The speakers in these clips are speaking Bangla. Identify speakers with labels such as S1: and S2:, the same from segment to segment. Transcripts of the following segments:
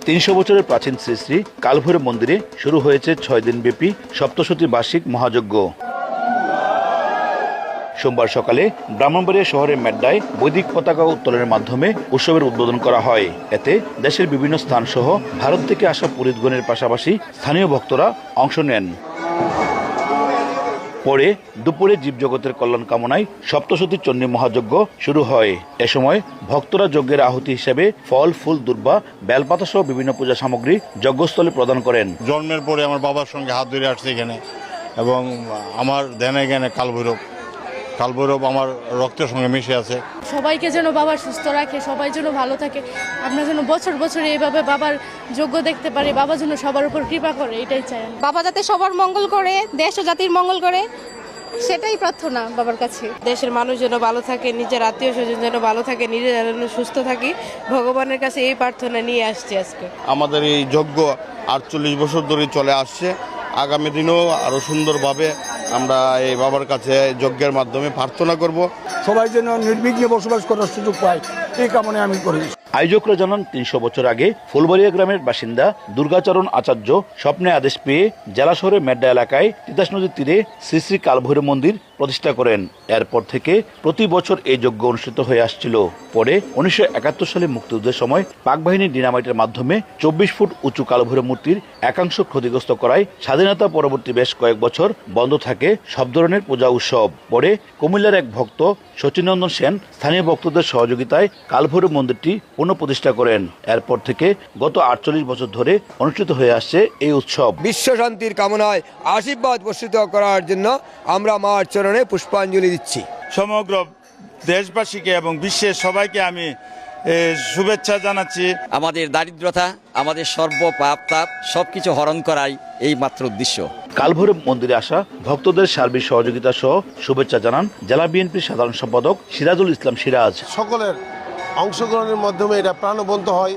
S1: 300 বছরের প্রাচীন শ্রী শ্রী কালভৈরব মন্দিরে শুরু হয়েছে 6 দিনব্যাপী সপ্তশতী বার্ষিক মহাযজ্ঞ। সোমবার সকালে ব্রাহ্মণবাড়িয়া শহরের মেড্ডায় বৈদিক পতাকা উত্তোলনের মাধ্যমে উৎসবের উদ্বোধন করা হয়। এতে দেশের বিভিন্ন স্থান সহ ভারত থেকে আসা পুরোহিতগণের পাশাপাশি স্থানীয় ভক্তরা অংশ নেন। পরে দুপুরে জীবজগতের কল্যাণ কামনায় সপ্তশতী চণ্ডী মহাযজ্ঞ শুরু হয়। এ সময় ভক্তরা যজ্ঞের আহুতি হিসেবে ফল, ফুল, দুর্বা, বেলপাতা সহ বিভিন্ন পূজা সামগ্রী যজ্ঞস্থলে প্রদান করেন।
S2: জন্মের পরে আমার বাবার সঙ্গে হাত ধরে আসছে এখানে, এবং আমার ধ্যানে জ্ঞানে কালভৈরব আমার রক্তের সঙ্গে মিশে আছে।
S3: সবাইকে যেন বাবা সুস্থ রাখে, সবাই যেন ভালো থাকে, আমরা যেন বছর বছর এইভাবে বাবার যজ্ঞ দেখতে পারি, বাবা যেন সবার উপর কৃপা করে, এটাই চাই।
S4: বাবা যাতে সবার মঙ্গল করে, দেশ ও জাতির মঙ্গল করে, সেটাই প্রার্থনা বাবার কাছে।
S5: দেশের মানুষ যেন ভালো থাকে, নিজের আত্মীয় স্বজন যেন ভালো থাকে, নিজেরা যেন সুস্থ থাকি, ভগবানের কাছে এই প্রার্থনা নিয়ে আসছি আজকে।
S2: আমাদের এই যজ্ঞ 48 বছর ধরে চলে আসছে। আগামী দিনেও আরো সুন্দরভাবে আমরা এই বাবার কাছে যজ্ঞের মাধ্যমে প্রার্থনা করব।
S6: সবাই যেন নির্বিঘ্নে বসবাস করার সুযোগ পায়, এই কামনা আমি করি।
S1: আয়োজকরা জানান 300 বছর আগে ফুলবাড়িয়া গ্রামের বাসিন্দা দুর্গাচরণ আচার্য স্বপ্নে আদেশ পেয়ে জেলা শহরের মেড্ডা এলাকায় তিতাস নদীর তীরে শ্রী শ্রী কালভৈরব মন্দির প্রতিষ্ঠা করেন। এরপর থেকে প্রতি বছর এই যজ্ঞ অনুষ্ঠিত হয়ে আসছিল। পরে 1971 সালে মুক্তিযুদ্ধের সময় পাক বাহিনীর ডিনামাইটের মাধ্যমে 24 ফুট উঁচু কালভৈরব মূর্তির একাংশ ক্ষতিগ্রস্ত করায় স্বাধীনতা পরবর্তী বেশ কয়েক বছর বন্ধ থাকে সব ধরনের পূজা উৎসব। পরে কুমিল্লার এক ভক্ত শচীনন্দন সেন স্থানীয় ভক্তদের সহযোগিতায় কালভৈরব মন্দিরটি পুনঃপ্রতিষ্ঠা করেন। এরপর থেকে গত 48 বছর ধরে অনুষ্ঠিত হয়ে আসছে এই উৎসব।
S7: বিশ্ব শান্তির কামনায় আশীর্বাদ বর্ষিত করার জন্য আমরা মার চরণে পুষ্পাঞ্জলি দিচ্ছি।
S8: সমগ্র দেশবাসীকে এবং বিশ্বের সবাইকে আমি শুভেচ্ছা জানাচ্ছি।
S9: আমাদের দারিদ্রতা, আমাদের সর্বপাপ তাপ সবকিছু হরণ করাই এই মাত্র উদ্দেশ্য।
S1: কালভৈরব মন্দিরে আসা ভক্তদের সার্বিক সহযোগিতা সহ শুভেচ্ছা জানান জেলা বিএনপির সাধারণ সম্পাদক সিরাজুল ইসলাম সিরাজ।
S10: সকলের অংশগ্রহণের মাধ্যমে এটা প্রাণবন্ত হয়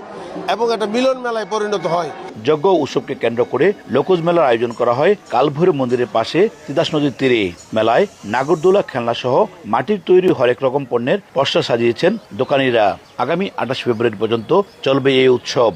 S10: এবং একটা মিলন মেলায় পরিণত হয়।
S1: যজ্ঞ উৎসবকে কেন্দ্র করে লোকজ মেলার আয়োজন করা হয় কালভৈরব মন্দিরের পাশে তিতাস নদীর তীরে। মেলায় নাগরদোলা, খেলনা সহ মাটির তৈরি হরেক রকম পণ্যের পসরা সাজিয়েছেন দোকানিরা। আগামী 28 ফেব্রুয়ারি পর্যন্ত চলবে এই উৎসব।